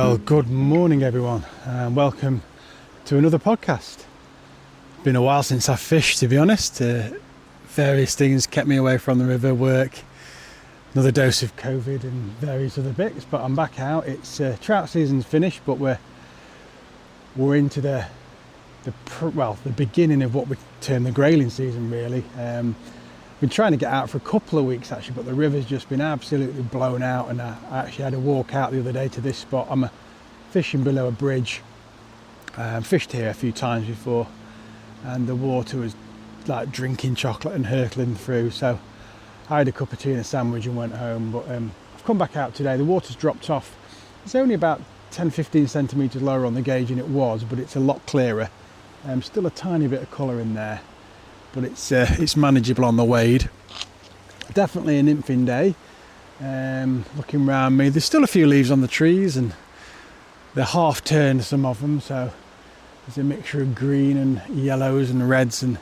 Well, good morning everyone, and welcome to another podcast. Been a while since I fished, to be honest. Various things kept me away from the river, work, another dose of COVID and various other bits, but I'm back out. It's trout season's finished, but we're into the beginning of what we term the Grayling season, really. Been trying to get out for a couple of weeks actually, but the river's just been absolutely blown out, and I actually had to walk out the other day to this spot. I'm fishing below a bridge. Fished here a few times before, and the water was like drinking chocolate and hurtling through, so I had a cup of tea and a sandwich and went home. But I've come back out today. The water's dropped off. It's only about 10-15 centimetres lower on the gauge than it was, but it's a lot clearer. Still a tiny bit of colour in there, but it's manageable on the wade. Definitely a nymphing day. Looking around me, there's still a few leaves on the trees, and they're half turned, some of them, so there's a mixture of green and yellows and reds, and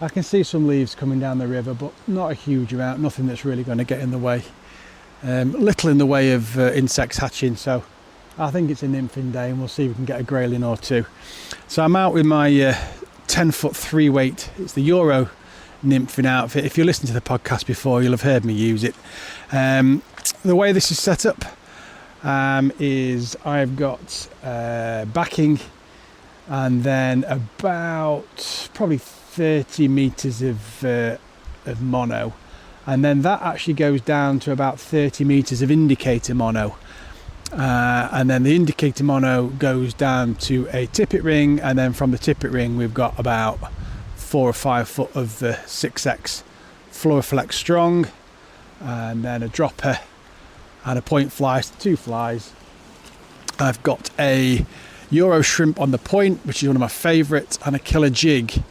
I can see some leaves coming down the river, but not a huge amount, nothing that's really going to get in the way. Little in the way of insects hatching, so I think it's a nymphing day, and we'll see if we can get a grayling or two. So I'm out with my 10-foot 3-weight. It's the Euro nymphing outfit. If you listened to the podcast before, you'll have heard me use it. The way this is set up is I've got backing, and then about probably 30 meters of mono, and then that actually goes down to about 30 meters of indicator mono. And then the indicator mono goes down to a tippet ring, and then from the tippet ring we've got about 4 or 5 foot of the 6X Fluoroflex strong, and then a dropper and a point fly, so 2 flies. I've got a Euro shrimp on the point, which is one of my favourites, and a killer jig,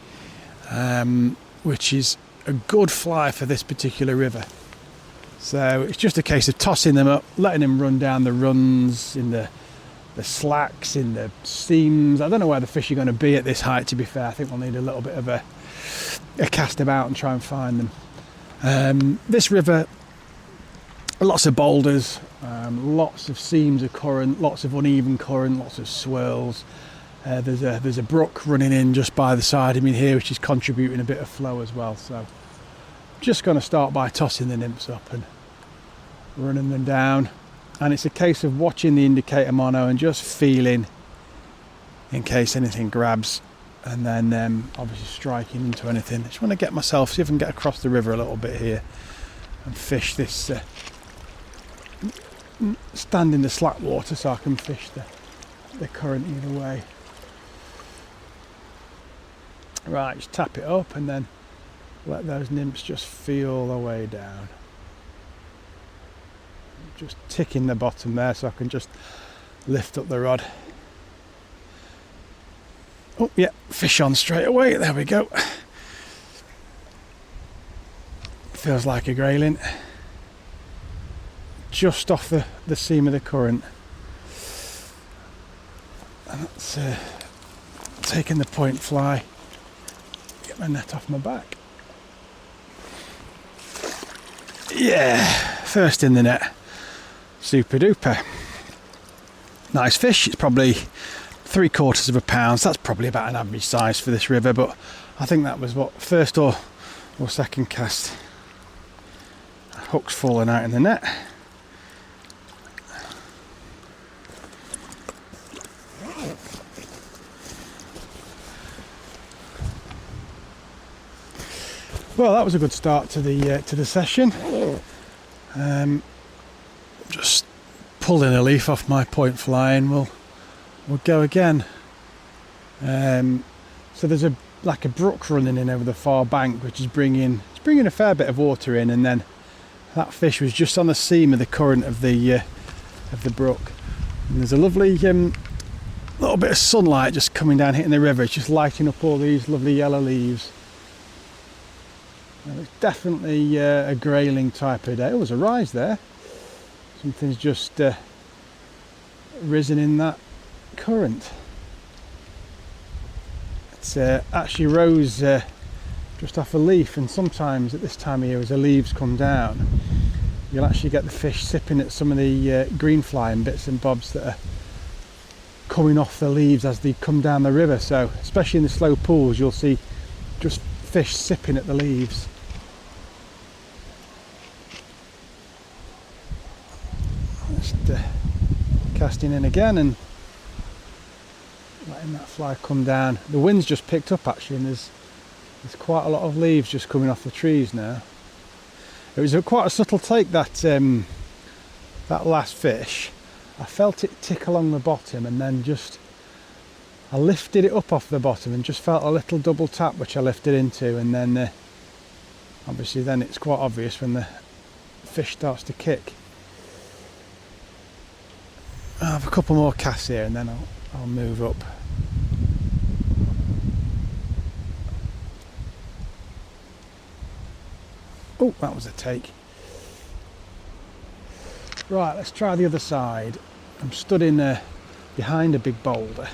which is a good fly for this particular river. So it's just a case of tossing them up, letting them run down the runs, in the slacks, in the seams. I don't know where the fish are going to be at this height, to be fair. I think we'll need a little bit of a cast about and try and find them. This river, lots of boulders, lots of seams of current, lots of uneven current, lots of swirls. There's a brook running in just by the side of me here, which is contributing a bit of flow as well. So just going to start by tossing the nymphs up and running them down, and it's a case of watching the indicator mono and just feeling in case anything grabs, and then obviously striking into anything. I just want to get myself, see if I can get across the river a little bit here and fish this, stand in the slack water so I can fish the current either way. Right, just tap it up and then let those nymphs just feel their way down. Just ticking the bottom there so I can just lift up the rod. Oh yeah, fish on straight away, there we go. Feels like a grayling. Just off the seam of the current. And that's taking the point fly. Get my net off my back. Yeah, first in the net. Super duper. Nice fish. It's probably 3/4 pound. So that's probably about an average size for this river, but I think that was what, first or second cast. Hook's falling out in the net. Well, that was a good start to the session. Just pulling a leaf off my point fly, and we'll go again. So there's a brook running in over the far bank, which is bringing a fair bit of water in, and then that fish was just on the seam of the current of the brook. And there's a lovely little bit of sunlight just coming down, hitting the river. It's just lighting up all these lovely yellow leaves. It's definitely a grayling type of day. Oh, there's a rise there. Something's just risen in that current. It's actually rose just off a leaf, and sometimes at this time of year as the leaves come down you'll actually get the fish sipping at some of the green fly and bits and bobs that are coming off the leaves as they come down the river. So especially in the slow pools, you'll see just fish sipping at the leaves. Just casting in again and letting that fly come down. The wind's just picked up actually, and there's quite a lot of leaves just coming off the trees now. It was quite a subtle take, that that last fish. I felt it tick along the bottom, and then I lifted it up off the bottom and just felt a little double tap which I lifted into, and then obviously then it's quite obvious when the fish starts to kick. I'll have a couple more casts here and then I'll move up. Oh, that was a take. Right, let's try the other side. I'm stood in behind a big boulder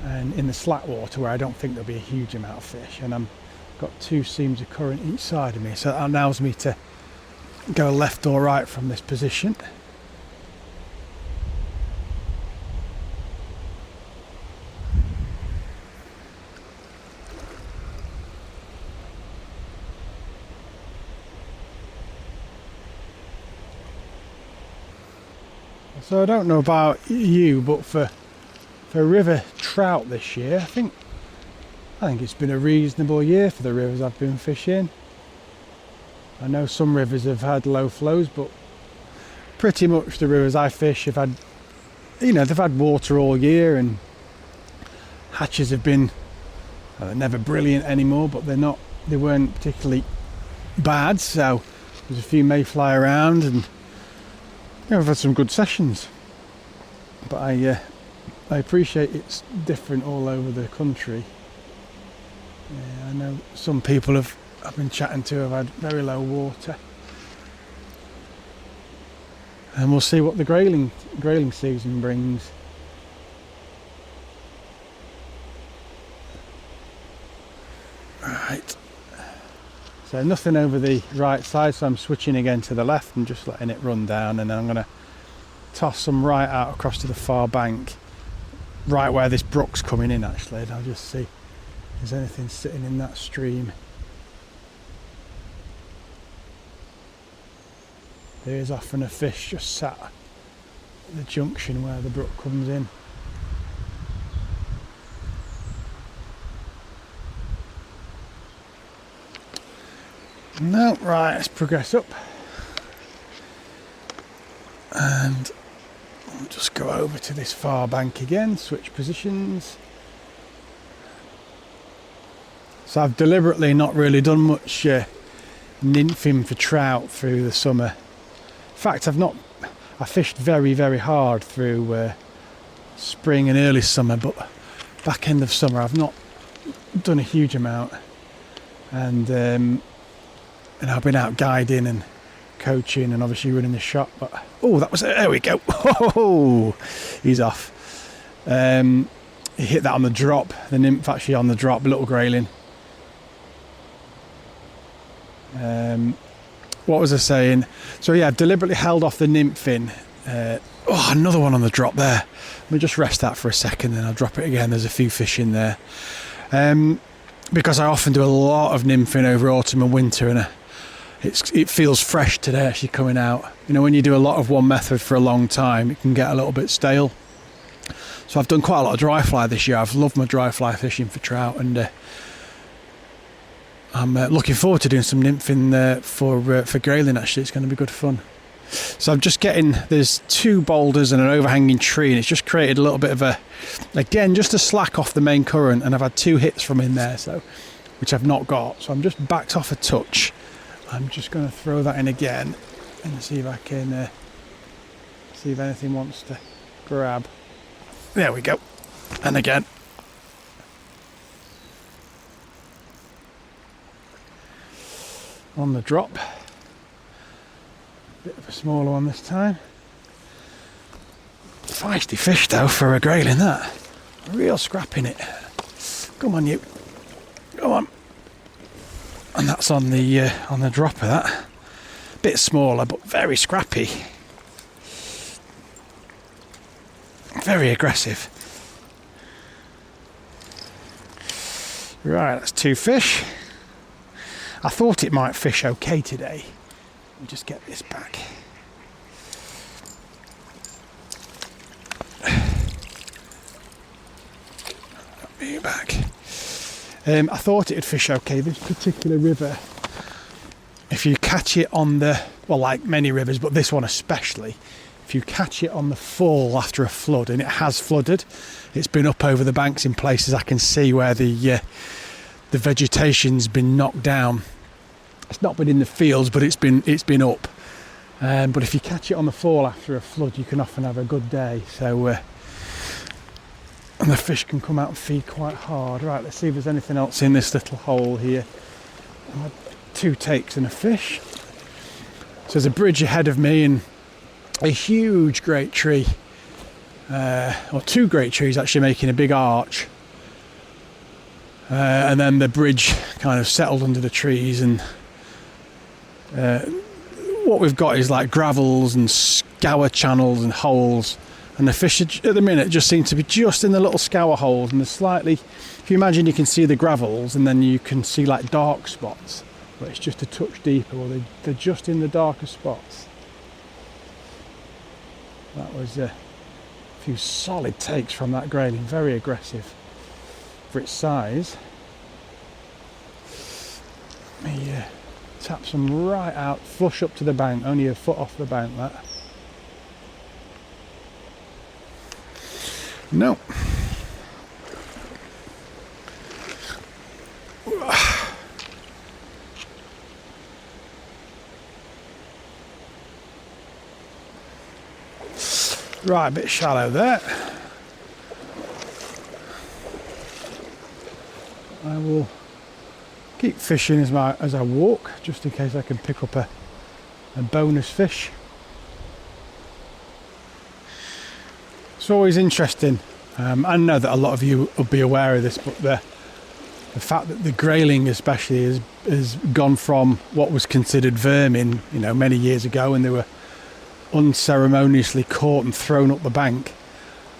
and in the slack water where I don't think there'll be a huge amount of fish, and I've got two seams of current each side of me, so that allows me to go left or right from this position. So I don't know about you, but for river trout this year, I think it's been a reasonable year for the rivers I've been fishing. I know some rivers have had low flows, but pretty much the rivers I fish have had, they've had water all year, and hatches have been they're never brilliant anymore, but they weren't particularly bad. So there's a few mayfly around, and I've had some good sessions, but I appreciate it's different all over the country. I know some people I've been chatting to have had very low water, and we'll see what the grayling season brings. Right, so nothing over the right side, so I'm switching again to the left and just letting it run down, and then I'm going to toss some right out across to the far bank, right where this brook's coming in actually, and I'll just see if there's anything sitting in that stream. There is often a fish just sat at the junction where the brook comes in. No, right, let's progress up. And I'll just go over to this far bank again, switch positions. So I've deliberately not really done much nymphing for trout through the summer. In fact, I fished very, very hard through spring and early summer, but back end of summer I've not done a huge amount. And I've been out guiding and coaching and obviously running the shop. But there we go. Oh, he's off. He hit that on the drop. The nymph actually on the drop, little grayling. What was I saying? So yeah, I've deliberately held off the nymph in. Another one on the drop there. Let me just rest that for a second, then I'll drop it again. There's a few fish in there. Because I often do a lot of nymphing over autumn and winter, and it feels fresh today actually coming out. When you do a lot of one method for a long time, it can get a little bit stale. So I've done quite a lot of dry fly this year. I've loved my dry fly fishing for trout, and I'm looking forward to doing some nymphing for grayling actually. It's going to be good fun. So I'm just there's two boulders and an overhanging tree, and it's just created a little bit of just a slack off the main current, and I've had two hits from in there, which I've not got. So I'm just backed off a touch. I'm just going to throw that in again and see if I can see if anything wants to grab. There we go. And again. On the drop. Bit of a smaller one this time. Feisty fish though for a grayling, that. Real scrap in it. Come on you. Come on. And that's on the dropper, that. Bit smaller but very scrappy. very aggressive. Right, that's 2 fish. I thought it might fish okay today. Let me just get this back. Back. I thought it'd fish okay. This particular river, if you catch it on the, well, like many rivers, but this one especially, if you catch it on the fall after a flood, and it has flooded, it's been up over the banks in places I can see where the vegetation's been knocked down. It's not been in the fields, but it's been up. But if you catch it on the fall after a flood, you can often have a good day. So. And the fish can come out and feed quite hard. Right, let's see if there's anything else in this little hole here. I had 2 takes and a fish. So there's a bridge ahead of me and a huge great tree. Or 2 great trees actually making a big arch. And then the bridge kind of settled under the trees, and what we've got is like gravels and scour channels and holes. And the fish at the minute just seem to be just in the little scour holes, and there's slightly, if you imagine you can see the gravels and then you can see like dark spots, but it's just a touch deeper. Well, they're just in the darker spots. That was a few solid takes from that grayling, very aggressive for its size. Let me tap some right out, flush up to the bank, only a foot off the bank that. No. Right, a bit shallow there. I will keep fishing as I walk, just in case I can pick up a bonus fish. It's always interesting. I know that a lot of you will be aware of this, but the fact that the grayling especially has gone from what was considered vermin, many years ago, and they were unceremoniously caught and thrown up the bank,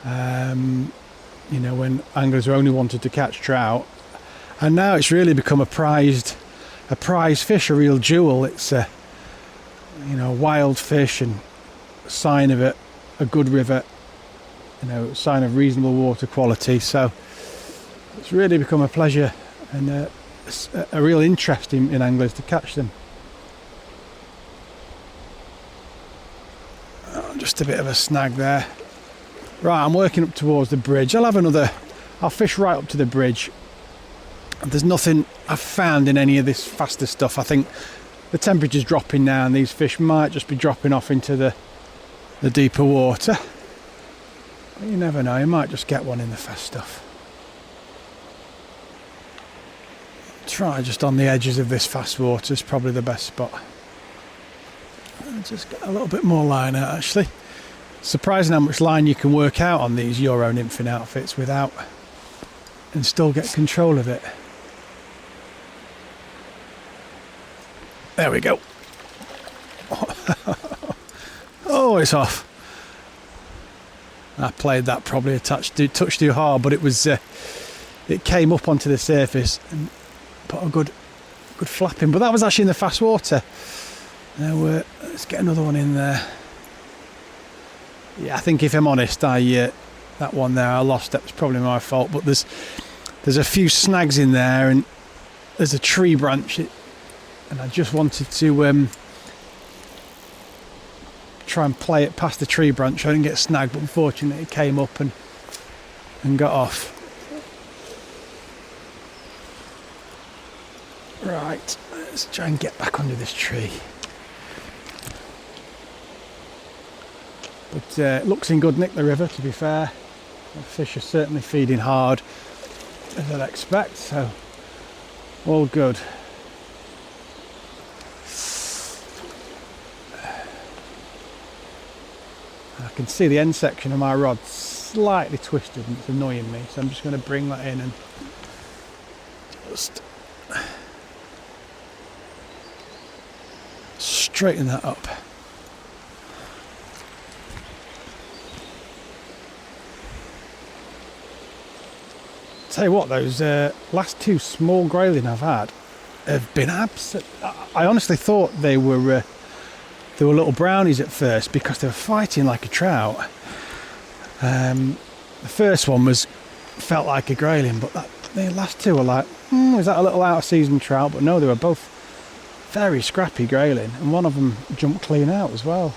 when anglers only wanted to catch trout, and now it's really become a prize fish, a real jewel. It's a wild fish and a sign of a good river. Sign of reasonable water quality. So it's really become a pleasure and a real interest in anglers to catch them. Oh, just a bit of a snag there. Right, I'm working up towards the bridge. I'll fish right up to the bridge. There's nothing I've found in any of this faster stuff. I think the temperature's dropping now and these fish might just be dropping off into the deeper water. You never know, you might just get one in the fast stuff. Try just on the edges of this fast water is probably the best spot. I'll just get a little bit more line out actually. Surprising how much line you can work out on these Euro nymphing outfits without, and still get control of it. There we go. Oh, it's off. I played that probably a touch too hard, but it was it came up onto the surface and put a good flapping. But that was actually in the fast water. Now let's get another one in there. Yeah, I think if I'm honest, that one there I lost. That was probably my fault. But there's a few snags in there, and there's a tree branch, and I just wanted to try and play it past the tree branch. I didn't get snagged, but unfortunately it came up and got off. Right, let's try and get back under this tree. But it looks in good nick, the river, to be fair. The fish are certainly feeding hard, as I'd expect, so all good. I can see the end section of my rod slightly twisted and it's annoying me, so I'm just going to bring that in and just straighten that up. Tell you what, those last two small grayling I've had have been I honestly thought they were little brownies at first because they were fighting like a trout. The first one felt like a grayling, but the last two were like, is that a little out of season trout? But no, they were both very scrappy grayling, and one of them jumped clean out as well.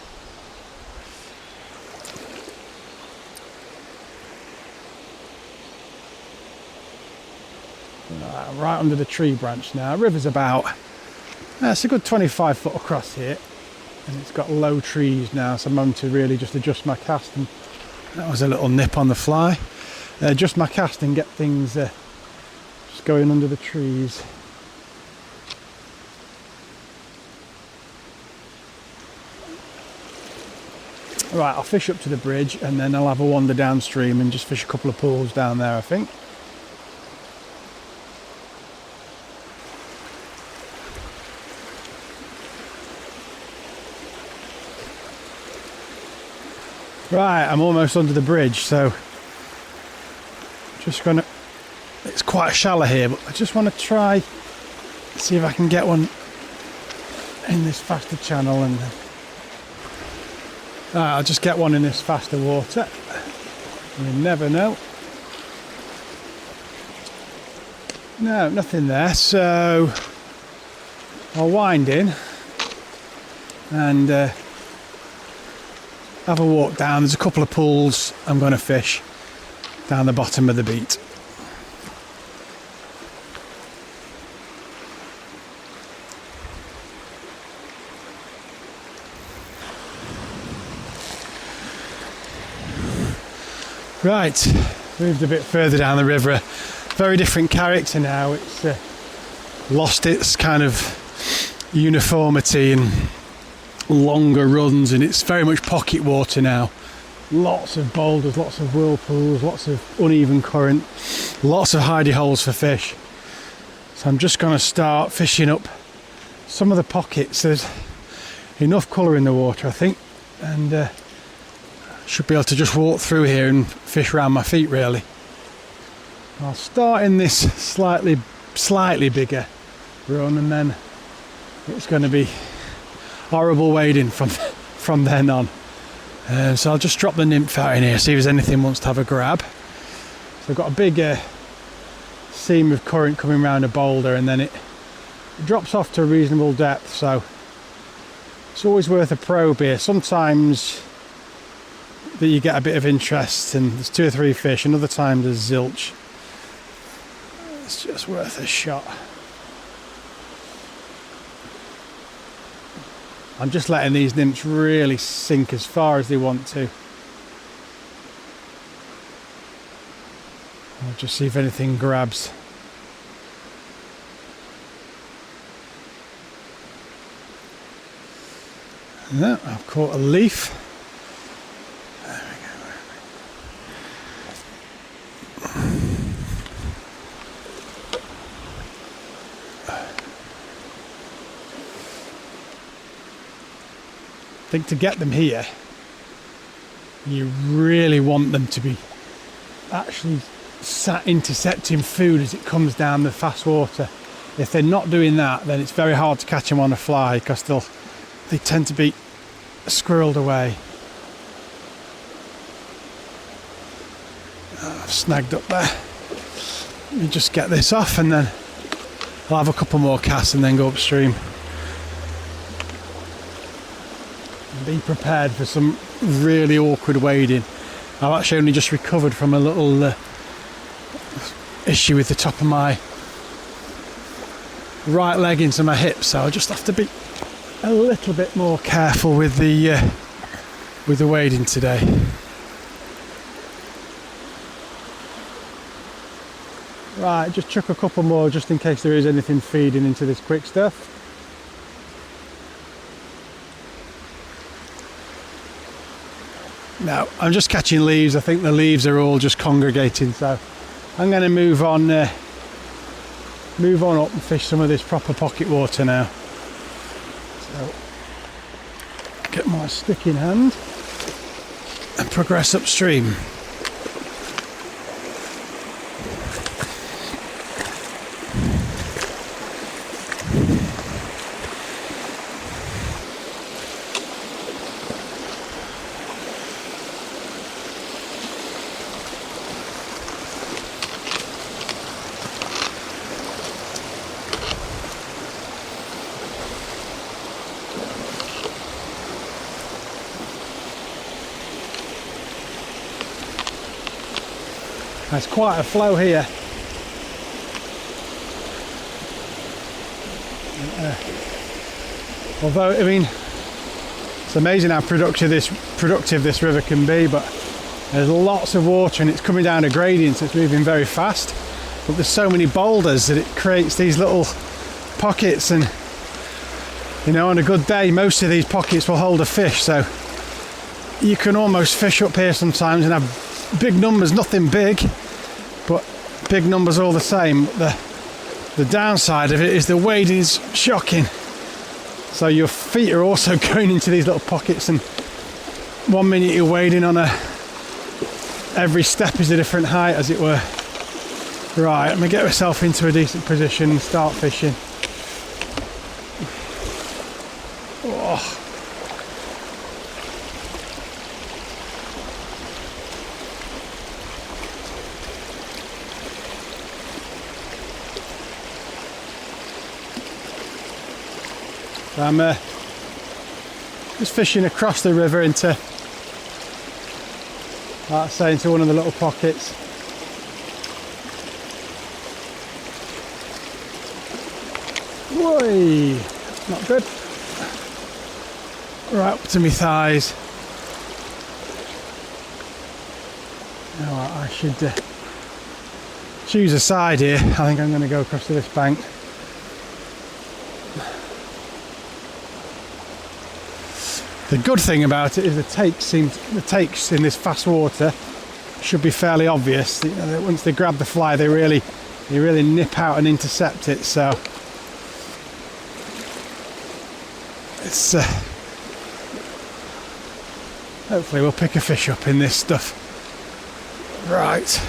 Right under the tree branch now. River's about, it's a good 25 foot across here, and it's got low trees now, so I'm having to really just adjust my cast, and that was a little nip on the fly. Adjust my cast and get things just going under the trees. Right, I'll fish up to the bridge and then I'll have a wander downstream and just fish a couple of pools down there, I think. Right, I'm almost under the bridge, so just gonna, it's quite shallow here, but I just want to try see if I can get one in this faster channel, and I'll just get one in this faster water. You never know. No, nothing there, so I'll wind in and have a walk down. There's a couple of pools I'm going to fish down the bottom of the beat. Right, moved a bit further down the river. Very different character now. It's lost its kind of uniformity and longer runs, and it's very much pocket water now. Lots of boulders, lots of whirlpools, lots of uneven current, lots of hidey holes for fish. So I'm just going to start fishing up some of the pockets. There's enough colour in the water, I think, and should be able to just walk through here and fish around my feet really. I'll start in this slightly bigger run, and then it's going to be horrible wading from then on. So I'll just drop the nymph out in here, see if there's anything wants to have a grab. So I've got a big seam of current coming around a boulder, and then it drops off to a reasonable depth, so it's always worth a probe here. Sometimes that you get a bit of interest and there's 2 or 3 fish, another time there's zilch. It's just worth a shot. I'm just letting these nymphs really sink as far as they want to. I'll just see if anything grabs. No, I've caught a leaf. There I think to get them here, you really want them to be actually sat intercepting food as it comes down the fast water. If they're not doing that, then it's very hard to catch them on a fly because they tend to be squirreled away. I've snagged up there. Let me just get this off, and then I'll have a couple more casts and then go upstream. Be prepared for some really awkward wading. I've actually only just recovered from a little issue with the top of my right leg into my hip, so I just have to be a little bit more careful with the wading today. Right, just chuck a couple more just in case there is anything feeding into this quick stuff. No, I'm just catching leaves. I think the leaves are all just congregating, so I'm going to move on up and fish some of this proper pocket water now. So, get my stick in hand and progress upstream. There's quite a flow here. Although, I mean, it's amazing how productive this river can be, but there's lots of water and it's coming down a gradient, so it's moving very fast. But there's so many boulders that it creates these little pockets, and you know, on a good day most of these pockets will hold a fish, so you can almost fish up here sometimes and have big numbers. Nothing big, but big numbers all the same. The downside of it is the wading is shocking, so your feet are also going into these little pockets, and 1 minute you're wading on every step is a different height, as it were. Right, I'm gonna get myself into a decent position and start fishing. Oh. I'm just fishing across the river into, like I say, into one of the little pockets. Whoa, not good. Right up to my thighs. Now I should choose a side here. I think I'm going to go across to this bank. The good thing about it is the takes in this fast water should be fairly obvious. You know, once they grab the fly, they really nip out and intercept it. So it's hopefully we'll pick a fish up in this stuff. Right.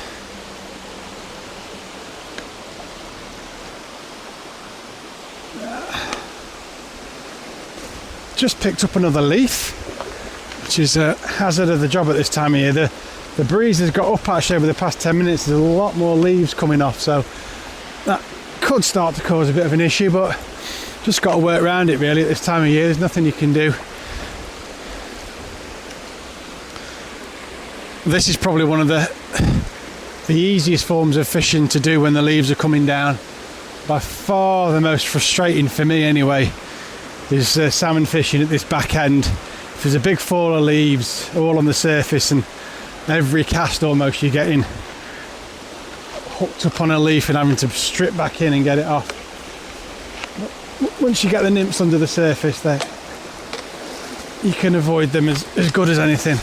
Just picked up another leaf, which is a hazard of the job at this time of year. The breeze has got up actually over the past 10 minutes. There's a lot more leaves coming off, so that could start to cause a bit of an issue, but just got to work around it really at this time of year. There's nothing you can do. This is probably one of the easiest forms of fishing to do when the leaves are coming down. By far the most frustrating for me anyway is salmon fishing at this back end. If there's a big fall of leaves all on the surface, and every cast almost you're getting hooked up on a leaf and having to strip back in and get it off. But once you get the nymphs under the surface, you can avoid them as good as anything.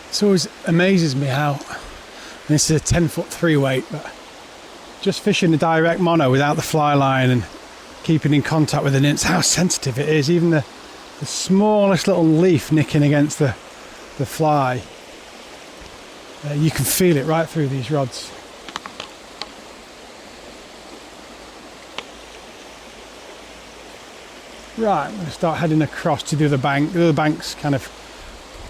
It always amazes me how, this is a 10-foot 3-weight, but just fishing a direct mono without the fly line and keeping in contact with the nymphs, how sensitive it is. Even the smallest little leaf nicking against the fly, you can feel it right through these rods. Right, I'm going to start heading across to the other bank. The other bank's kind of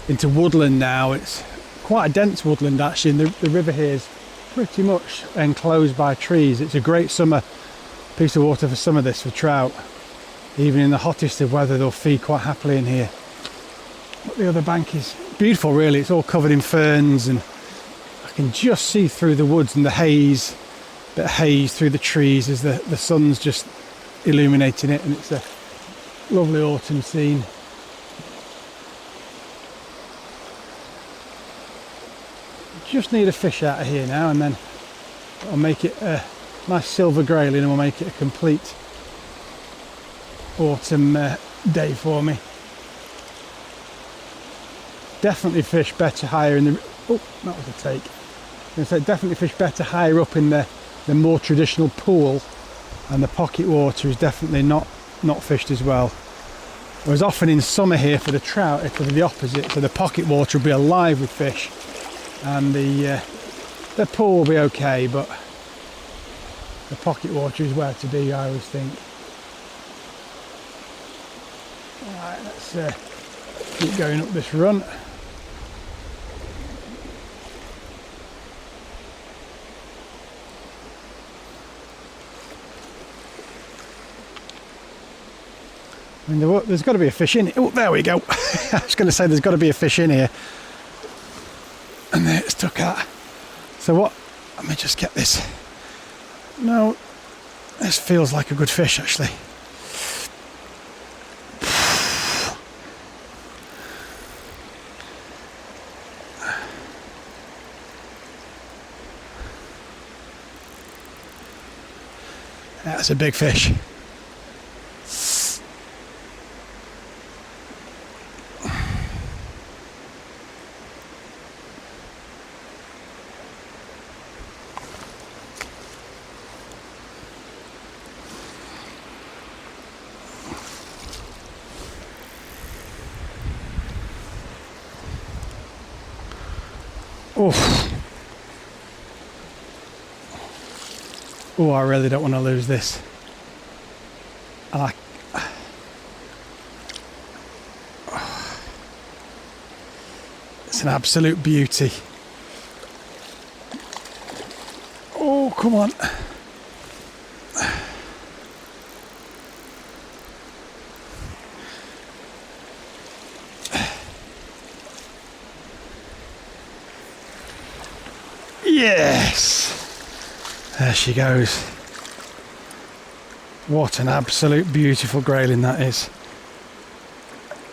into woodland now. It's quite a dense woodland actually, and the river here is pretty much enclosed by trees. It's a great summer piece of water for some of this, for trout. Even in the hottest of weather they'll feed quite happily in here. But the other bank is beautiful really. It's all covered in ferns, and I can just see through the woods and the haze, bit of haze through the trees as the sun's just illuminating it, and it's a lovely autumn scene. Just need a fish out of here now, and then I'll make it a nice silver grayling, and we'll make it a complete autumn day for me. Definitely fish better higher in the... Oh, that was a take. I was going to say definitely fish better higher up in the more traditional pool, and the pocket water is definitely not fished as well. Whereas often in summer here for the trout it will be the opposite, so the pocket water will be alive with fish, and the pool will be okay, but the pocket water is where to be, I always think. Right, let's keep going up this run. I mean, there's got to be a fish in it. Oh, there we go. I was going to say there's got to be a fish in here. And there it's took out. So what? Let me just get this. No, this feels like a good fish actually. That's a big fish. Oh, I really don't want to lose this. And it's an absolute beauty. Oh, come on. Yes! There she goes. What an absolute beautiful grayling that is.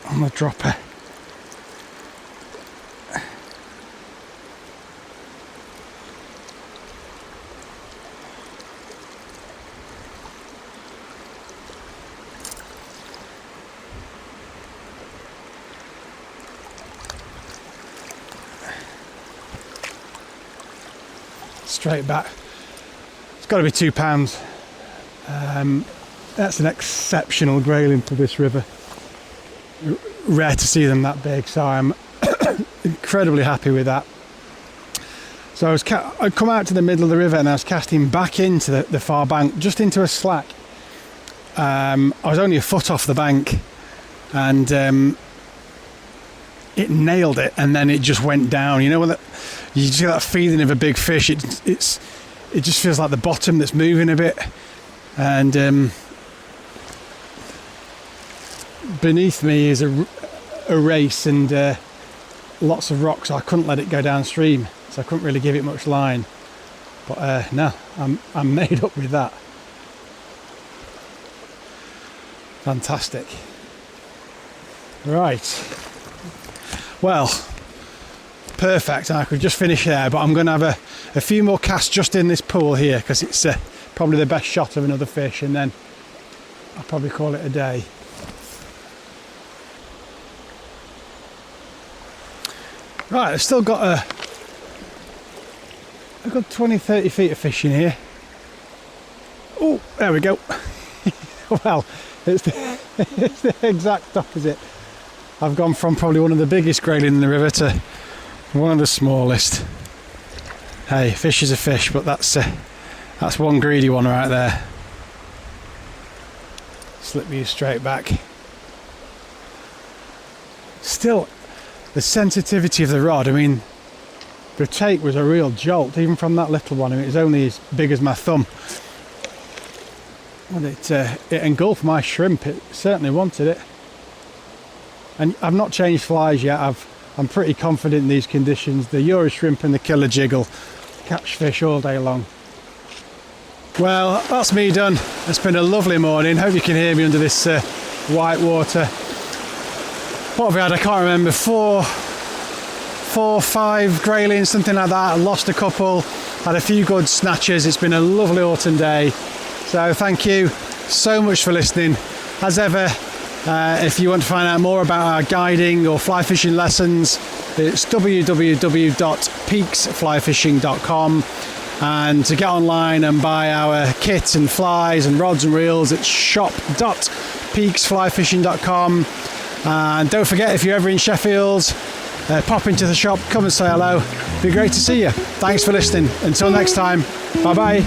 On the dropper. Straight back. It's got to be £2. That's an exceptional grayling for this river. Rare to see them that big, so I'm incredibly happy with that. So I'd come out to the middle of the river and I was casting back into the far bank, just into a slack. I was only a foot off the bank and it nailed it, and then it just went down. You know, when you just get that feeling of a big fish. It just feels like the bottom that's moving a bit, and beneath me is a race and lots of rocks. So I couldn't let it go downstream, so I couldn't really give it much line. But no, I'm made up with that. Fantastic. Right. Well, perfect. I could just finish there, but I'm going to have a few more casts just in this pool here, because it's probably the best shot of another fish, and then I'll probably call it a day. Right, I've still got a good 20-30 feet of fish in here. Oh, there we go. Well, it's the exact opposite. I've gone from probably one of the biggest grayling in the river to one of the smallest. Hey, fish is a fish, but that's one greedy one right there. Slip me straight back. Still, the sensitivity of the rod, I mean, the take was a real jolt, even from that little one. I mean, it was only as big as my thumb. And it engulfed my shrimp. It certainly wanted it. And I've not changed flies yet. I'm pretty confident in these conditions. The Euro shrimp and the killer jiggle catch fish all day long. Well, that's me done. It's been a lovely morning. Hope you can hear me under this white water. What have we had? I can't remember. Four, 5 graylings, something like that. I lost a couple. Had a few good snatches. It's been a lovely autumn day. So thank you so much for listening. As ever, if you want to find out more about our guiding or fly fishing lessons, it's www.peaksflyfishing.com, and to get online and buy our kit and flies and rods and reels, it's shop.peaksflyfishing.com. And don't forget, if you're ever in Sheffield, pop into the shop, come and say hello. It'd be great to see you. Thanks for listening. Until next time, bye bye.